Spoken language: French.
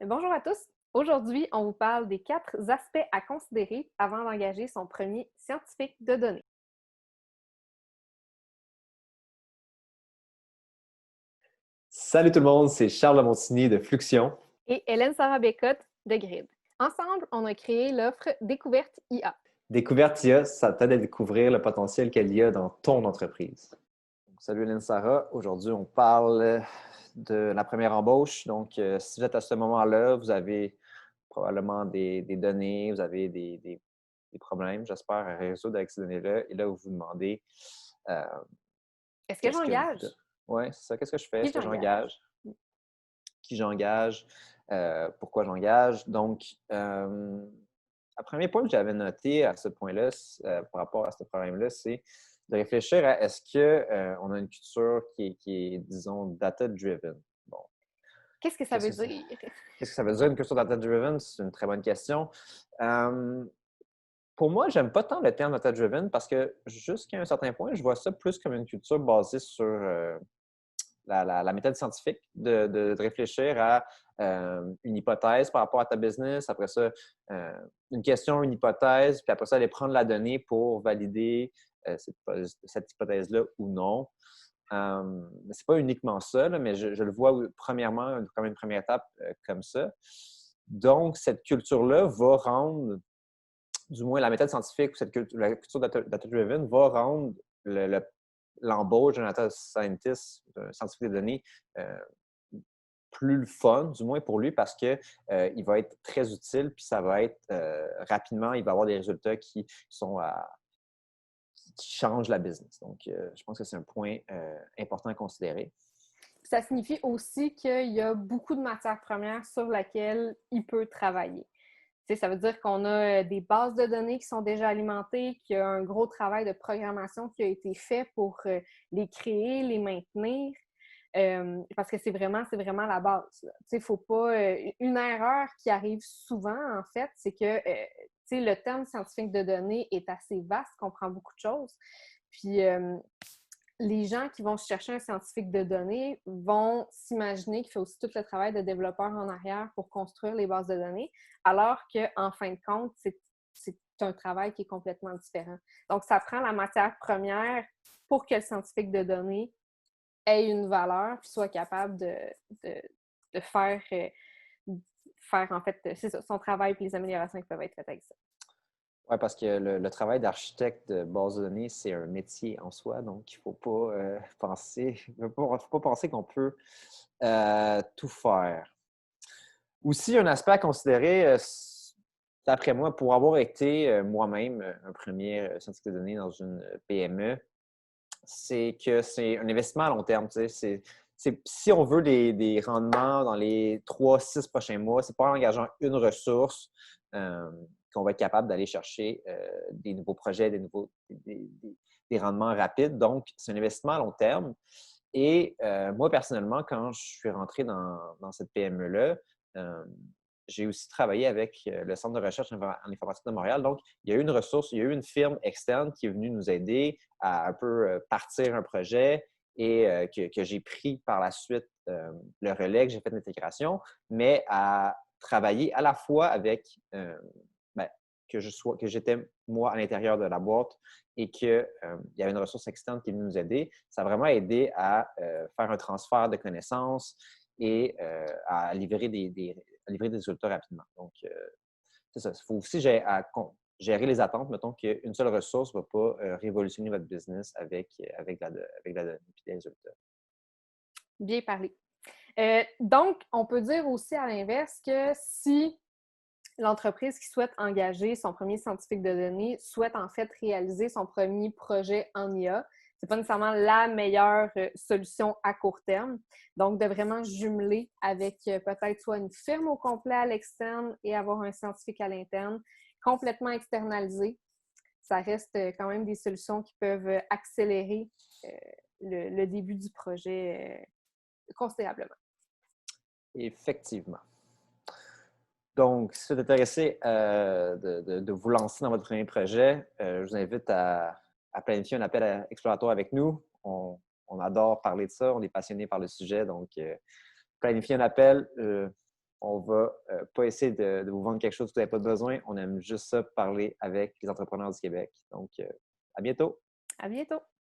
Bonjour à tous. Aujourd'hui, on vous parle des 4 aspects à considérer avant d'engager son premier scientifique de données. Salut tout le monde, c'est Charles Montigny de Fluxion. Et Hélène Sarah Bécotte de Grid. Ensemble, on a créé l'offre Découverte IA. Découverte IA, ça t'aide à découvrir le potentiel qu'il y a dans ton entreprise. Donc, salut Hélène Sarah, aujourd'hui on parle de la première embauche. Donc, si vous êtes à ce moment-là, vous avez probablement des données, vous avez des problèmes, j'espère, à résoudre avec ces données-là. Et là, vous vous demandez euh, Est-ce que qu'est-ce que... j'engage? Ouais, c'est ça, qu'est-ce que je fais? Qui Est-ce que j'engage? j'engage? Qui j'engage? Pourquoi j'engage? Donc, le premier point que j'avais noté à ce point-là, par rapport à ce problème-là, c'est de réfléchir à est-ce qu'on a une culture qui est, disons, data-driven. Bon, Qu'est-ce que ça qu'est-ce veut que ça, dire? qu'est-ce que ça veut dire une culture data-driven? C'est une très bonne question. Pour moi, j'aime pas tant le terme data-driven parce que jusqu'à un certain point, je vois ça plus comme une culture basée sur la méthode scientifique, de réfléchir à une hypothèse par rapport à ta business, après ça, une question, une hypothèse, puis après ça, aller prendre la donnée pour valider cette hypothèse-là ou non. C'est pas uniquement ça, là, mais je le vois premièrement comme une première étape comme ça. Donc, cette culture-là va rendre, du moins la méthode scientifique ou la culture data-driven va rendre l'embauche d'un data scientist, d'un scientifique de données, euh, plus le fun, du moins pour lui, parce que il va être très utile, puis ça va être rapidement, il va avoir des résultats qui changent la business. Donc, je pense que c'est un point important à considérer. Ça signifie aussi qu'il y a beaucoup de matières premières sur lesquelles il peut travailler. T'sais, ça veut dire qu'on a des bases de données qui sont déjà alimentées, qu'il y a un gros travail de programmation qui a été fait pour les créer, les maintenir, parce que c'est vraiment la base. Il ne faut pas... une erreur qui arrive souvent, en fait, c'est que le terme scientifique de données est assez vaste, comprend beaucoup de choses. Puis les gens qui vont chercher un scientifique de données vont s'imaginer qu'il fait aussi tout le travail de développeur en arrière pour construire les bases de données, alors qu'en fin de compte, c'est un travail qui est complètement différent. Donc, ça prend la matière première pour que le scientifique de données ait une valeur puis soit capable de faire en fait, c'est ça, son travail et les améliorations qui peuvent être faites avec ça. Oui, parce que le travail d'architecte de base de données, c'est un métier en soi, donc il ne faut pas faut pas penser qu'on peut tout faire. Aussi, un aspect à considérer, d'après moi, pour avoir été moi-même un premier scientifique de données dans une PME, c'est que c'est un investissement à long terme. Si on veut des rendements dans les 3, 6 prochains mois, c'est pas en engageant une ressource qu'on va être capable d'aller chercher des nouveaux projets, des rendements rapides. Donc, c'est un investissement à long terme. Et moi, personnellement, quand je suis rentré dans cette PME-là, euh, j'ai aussi travaillé avec le Centre de recherche en informatique de Montréal. Donc, il y a eu une ressource, il y a eu une firme externe qui est venue nous aider à un peu partir un projet et que j'ai pris par la suite le relais, que j'ai fait l'intégration, mais à travailler à la fois avec ben, que j'étais moi à l'intérieur de la boîte et qu'il y avait une ressource externe qui est venue nous aider. Ça a vraiment aidé à faire un transfert de connaissances et à livrer des résultats rapidement. Donc, c'est ça. Il faut aussi gérer les attentes. Mettons qu'une seule ressource ne va pas révolutionner votre business avec la donnée et des résultats. Bien parlé. Donc, on peut dire aussi à l'inverse que si l'entreprise qui souhaite engager son premier scientifique de données souhaite en fait réaliser son premier projet en IA, c'est pas nécessairement la meilleure solution à court terme. Donc, de vraiment jumeler avec peut-être soit une firme au complet à l'externe et avoir un scientifique à l'interne, complètement externalisé. Ça reste quand même des solutions qui peuvent accélérer le début du projet considérablement. Effectivement. Donc, si vous êtes intéressé de vous lancer dans votre premier projet, je vous invite à planifier un appel exploratoire avec nous. On adore parler de ça, on est passionné par le sujet. Donc, planifier un appel, On va pas essayer de vous vendre quelque chose que vous n'avez pas besoin. On aime juste ça, parler avec les entrepreneurs du Québec. Donc, à bientôt! À bientôt!